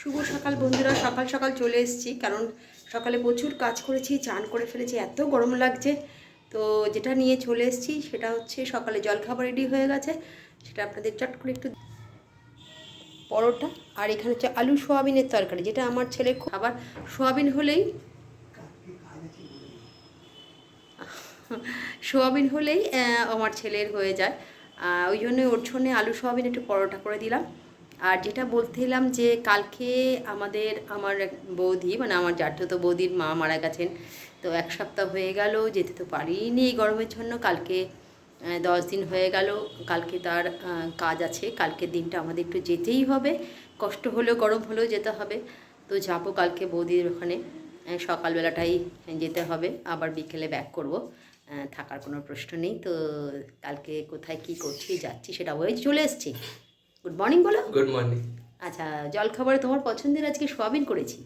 শুভ সকাল বন্ধুরা, সকাল সকাল চলে এসেছি কারণ সকালে প্রচুর কাজ করেছি, চান করে ফেলেছি, এত গরম লাগছে। তো যেটা নিয়ে চলে এসেছি সেটা হচ্ছে সকালে জলখাবার রেডি হয়ে গেছে, সেটা আপনাদের চট করে একটু পরোটা। আর এখানে হচ্ছে আলু সোয়াবিনের তরকারি, যেটা আমার ছেলের খাবার। সোয়াবিন হলেই সোয়াবিন হলেই আমার ছেলের হয়ে যায়, ওই জন্যই ওর জন্যে আলু সোয়াবিন একটু পরোটা করে দিলাম। আর যেটা বলছিলাম যে কালকে আমার এক বৌদি, মানে আমার জ্যাঠতো বৌদির মা মারা গেছেন। তো এক সপ্তাহ হয়ে গেল, যেতে তো পারিনি এই গরমের জন্য। কালকে 10 দিন হয়ে গেল। কালকে তার কাজ আছে, কালকের দিনটা আমাদের একটু যেতেই হবে, কষ্ট হলেও গরম হলেও যেতে হবে। তো যাবো কালকে বৌদির ওখানে, সকালবেলাটাই যেতে হবে, আবার বিকেলে ব্যাক করব। থাকার কোনো প্রশ্ন নেই। তো কালকে কোথায় কি করছি যাচ্ছি সেটা ওই চলে এসছি। গুড মর্নিং বলো। Good morning. আচ্ছা, জলখাবারে তোমার পছন্দের আজকে সোয়াবিন করেছি।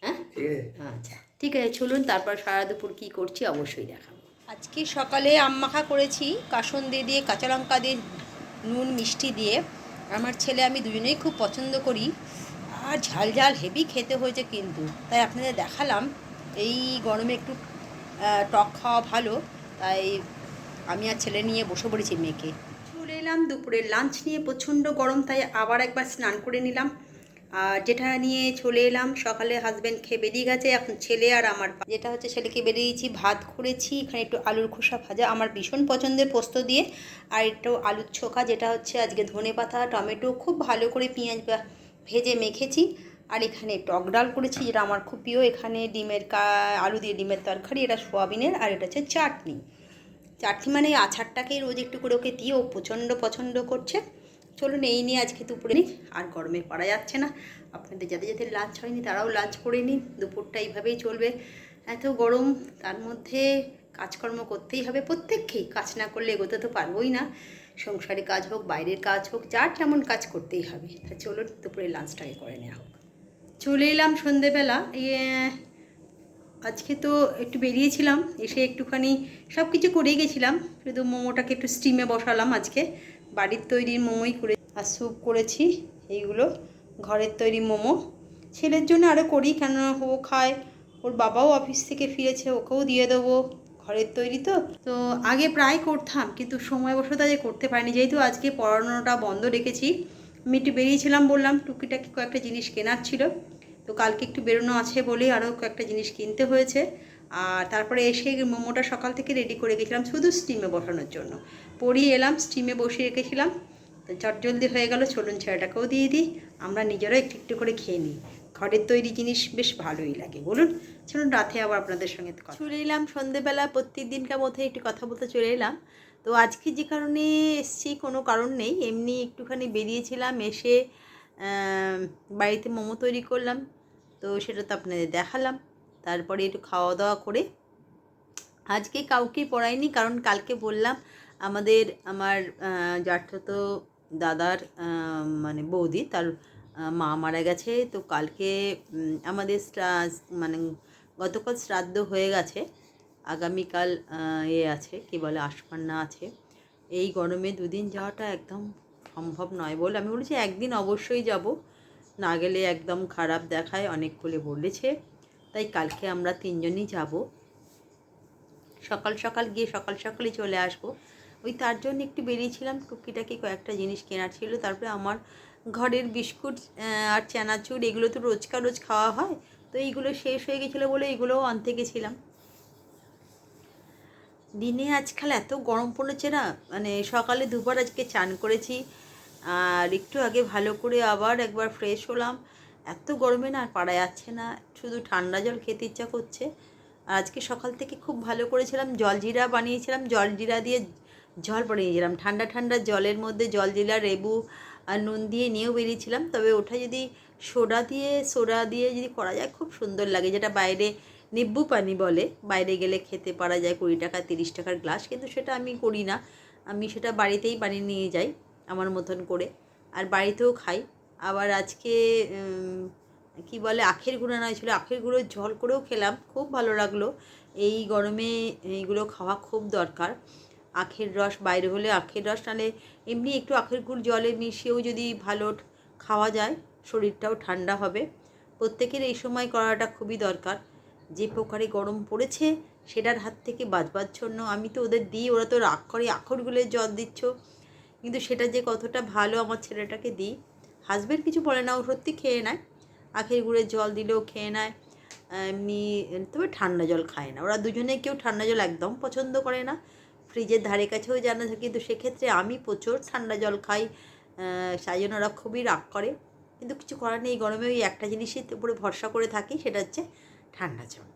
হ্যাঁ, ঠিক আছে। আচ্ছা ঠিক আছে, চলুন তারপর সারা দুপুর কী করছি অবশ্যই দেখাবো। আজকে সকালে আম মাখা করেছি, কাসুন্দি দিয়ে, কাঁচা লঙ্কা দিয়ে, নুন মিষ্টি দিয়ে। আমার ছেলে আমি দুজনেই খুব পছন্দ করি। আর ঝাল ঝাল হেভি খেতে হয়েছে কিন্তু, তাই আপনাদের দেখালাম। এই গরমে একটু টক খাওয়া ভালো, তাই আমি আর ছেলে নিয়ে বসে পড়েছি মেয়েকে। চলে এলাম দুপুরের লাঞ্চ নিয়ে, প্রচণ্ড গরম তাই আবার একবার স্নান করে নিলাম। আর যেটা নিয়ে চলে এলাম, সকালে হাজব্যান্ড খেয়ে বেরিয়ে গেছে, এখন ছেলে আর আমার যেটা হচ্ছে ছেলেকে বেরিয়েছি, ভাত করেছি, এখানে একটু আলুর খোসা ভাজা আমার ভীষণ পছন্দের পোস্ত দিয়ে, আর একটু আলুর ছোকা, যেটা হচ্ছে আজকে ধনেপাতা টমেটো খুব ভালো করে পেঁয়াজ ভেজে মেখেছি। আর এখানে টক ডাল করেছি, যেটা আমার খুব প্রিয়। এখানে আলু দিয়ে ডিমের তরকারি, এটা সোয়াবিনের, আর এটা হচ্ছে চাটনি। চাটনি মানে আচারটাকেই রোজ একটু করে ওকে দিয়ে ও প্রচণ্ড পছন্দ করছে। চলুন এই নিয়ে আজকে দুপুরে নিই, আর গরমে পারা যাচ্ছে না। আপনাদের যাদের যাদের লাঞ্চ হয়নি তারাও লাঞ্চ করে নিন, দুপুরটা এইভাবেই চলবে। এত গরম, তার মধ্যে কাজকর্ম করতেই হবে প্রত্যেককেই, কাজ না করলে এগোতে তো পারবোই না। সংসারে কাজ হোক, বাইরের কাজ হোক, যার যেমন কাজ করতেই হবে। তা চলুন দুপুরে লাঞ্চটাকে করে নেওয়া হোক। চলে এলাম সন্ধেবেলা। আজকে তো একটু বেরিয়েছিলাম, এসে একটুখানি সব কিছু করেই গেছিলাম, শুধু মোমোটাকে একটু স্টিমে বসালাম। আজকে বাড়ির তৈরি মোমোই করে, আর স্যুপ করেছি। এইগুলো ঘরের তৈরি মোমো, ছেলের জন্য আরও করি, কেননা ও খায়, ওর বাবাও অফিস থেকে ফিরেছে, ওকেও দিয়ে দেবো। ঘরের তৈরি তো তো আগে প্রায় করতাম, কিন্তু সময়বশত আজ করতে পারিনি, যেহেতু আজকে পড়ানোটা বন্ধ রেখেছি। আমি একটু বেরিয়েছিলাম, বললাম টুকিটাকি কয়েকটা জিনিস কেনার ছিল, তো কালকে একটু বেরোনো আছে বলেই আরও কয়েকটা জিনিস কিনতে হয়েছে। আর তারপরে এসে মোমোটা সকাল থেকে রেডি করে গেছিলাম শুধু স্টিমে বসানোর জন্য, পরিয়ে এলাম, স্টিমে বসিয়ে রেখেছিলাম। তো চটজলদি হয়ে গেল। চলুন ছেলেটাকেও দিয়ে দিই, আমরা নিজেরাও একটু একটু করে খেয়ে নিই। ঘরের তৈরি জিনিস বেশ ভালোই লাগে, বলুন। চলুন রাতে আবার আপনাদের সঙ্গে চলে এলাম সন্ধেবেলা, প্রত্যেক দিনকার মধ্যে একটু কথা বলতে চলে এলাম। তো আজকে যে কারণে এসছি কোনো কারণ নেই, এমনি একটুখানি বেরিয়েছিলাম, এসে বাড়িতে মোমো তৈরি করলাম, তো সেটা তো আপনাদের দেখালাম। তারপরে একটু খাওয়া দাওয়া করে আজকে কাউকে পড়াইনি, কারণ কালকে বললাম আমার জ্যাঠতো দাদার মানে বৌদি, তার মা মারা গেছে। তো কালকে আমাদের মানে গতকাল শ্রাদ্ধ হয়ে গেছে, আগামীকাল আছে কি বলে আশপান্না আছে। এই গরমে দুদিন যাওয়াটা একদম সম্ভব নয় বলে আমি বলেছি একদিন অবশ্যই যাব, না গেলে একদম খারাপ দেখায়, অনেক বলে বলেছে। তাই কালকে আমরা তিনজনই যাব, সকাল সকাল গিয়ে সকাল সকালই চলে আসব। ওই তার জন্য একটু বেরিয়েছিলাম, টুকিটাকি কয়েকটা জিনিস কেনার ছিল। তারপরে আমার ঘরের বিস্কুট আর চানাচুর, এগুলো তো রোজকার রোজ খাওয়া হয়, তো এইগুলো শেষ হয়ে গেছিলো বলে এগুলোও আনতে গেছিলাম। দিনে আজকাল এত গরম পড়েছে না, মানে সকালে দুবার আজকে চান করেছি, আর একটু আগে ভালো করে আবার একবার ফ্রেশ হলাম। এত গরমে না আর পারা যাচ্ছে না, শুধু ঠান্ডা জল খেতে ইচ্ছা করছে। আর আজকে সকাল থেকে খুব ভালো করেছিলাম, জলজিরা বানিয়েছিলাম, জলজিরা দিয়ে জল বানিয়েছিলাম, ঠান্ডা ঠান্ডা জলের মধ্যে জলজিরা, লেবু আর নুন দিয়ে নিয়েও বেরিয়েছিলাম। তবে ওটা যদি সোডা দিয়ে যদি করা যায় খুব সুন্দর লাগে, যেটা বাইরে নিব্বু পানি বলে, বাইরে গেলে খেতে পারা যায় 20 টাকা 30 টাকার গ্লাস, কিন্তু সেটা আমি করি না, আমি সেটা বাড়িতেই বানিয়ে নিয়ে যাই আমার মতন করে, আর বাড়িতেও খাই। আবার আজকে কি বলে আখের গুঁড়ো নয় ছিল, আখের গুঁড়োর জল করেও খেলাম, খুব ভালো লাগলো। এই গরমে এইগুলো খাওয়া খুব দরকার। আখের রস বাইরে হলে আখের রস, নাহলে এমনি একটু আখের গুড় জলে মিশিয়েও যদি ভালো খাওয়া যায় শরীরটাও ঠান্ডা হবে। প্রত্যেকের এই সময় করাটা খুবই দরকার। যে প্রকারে গরম পড়েছে সেটার হাত থেকে বাঁচবার জন্য আমি তো ওদের দিই, ওরা তো রাগ করে আখর গুলে জল দিচ্ছ, কিন্তু সেটা যে কতটা ভালো আমার ছেলেটাকে দিই। হাসবেন্ড কিছু বলে না, ও সত্যি খেয়ে নেয়, আখের গুড়ের জল দিলেও খেয়ে নেয়। এমনি তবে ঠান্ডা জল খায় না, ওরা দুজনে কেউ ঠান্ডা জল একদম পছন্দ করে না, ফ্রিজের ধারে কাছেও জানা থাকে। কিন্তু সেক্ষেত্রে আমি প্রচুর ঠান্ডা জল খাই, সেই জন্য ওরা খুবই রাগ করে। কিন্তু কিছু করার নেই, গরমে ওই একটা জিনিসের উপরে ভরসা করে থাকি, সেটা হচ্ছে ঠান্ডা জল।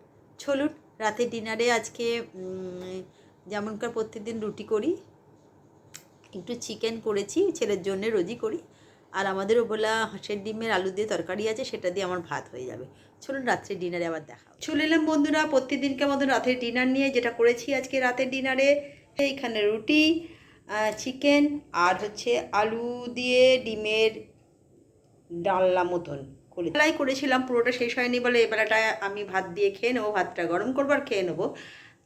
চলুন রাতের ডিনারে আজকে যেমনকার প্রত্যেকদিন রুটি করি, একটু চিকেন করেছি, ছেলের জন্য রোজই করি। আর আমাদের ওবেলা হাঁসের ডিমের আলু দিয়ে তরকারি আছে, সেটা দিয়ে আমার ভাত হয়ে যাবে। চলুন রাত্রে ডিনারে আবার দেখা চলে এলাম বন্ধুরা প্রত্যেকদিনকে মতো রাতের ডিনার নিয়ে। যেটা করেছি আজকে রাতের ডিনারে, এইখানে রুটি, চিকেন আর হচ্ছে আলু দিয়ে ডিমের ডালনা মতন করে বেলায় করেছিলাম, পুরোটা শেষ হয়নি বলে এবেলাটায় আমি ভাত দিয়ে খেয়ে নেবো, ভাতটা গরম করবো আর খেয়ে নেবো।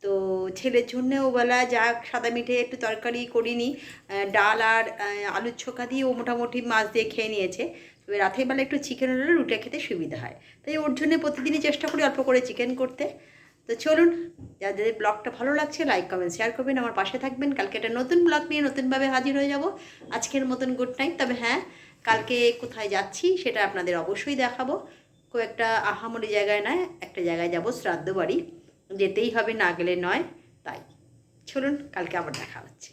তো ছেলের জন্য ওবেলা যা সাদা মিঠে একটু তরকারি করিনি, ডাল আর আলুর ছোকা দিয়ে ও মোটামুটি মাছ দিয়ে খেয়ে নিয়েছে। তবে রাতের বেলা একটু চিকেন হলে রুটি খেতে সুবিধা হয়, তাই ওর জন্য প্রতিদিনই চেষ্টা করি অল্প করে চিকেন করতে। তো চলুন, যাদের ব্লগটা ভালো লাগছে লাইক কমেন্ট শেয়ার করবেন, আমার পাশে থাকবেন। কালকে একটা নতুন ব্লগ নিয়ে নতুনভাবে হাজির হয়ে যাব। আজকের মতন গুড নাইট। তবে হ্যাঁ, কালকে কোথায় যাচ্ছি সেটা আপনাদের অবশ্যই দেখাবো। খুব একটা আহামরি জায়গায় নয়, একটা জায়গায় যাব, শ্রাদ্ধ বাড়ি, যেতেই হবে, না গেলে নয়। তাই চলুন, কালকে আবার দেখা হচ্ছে।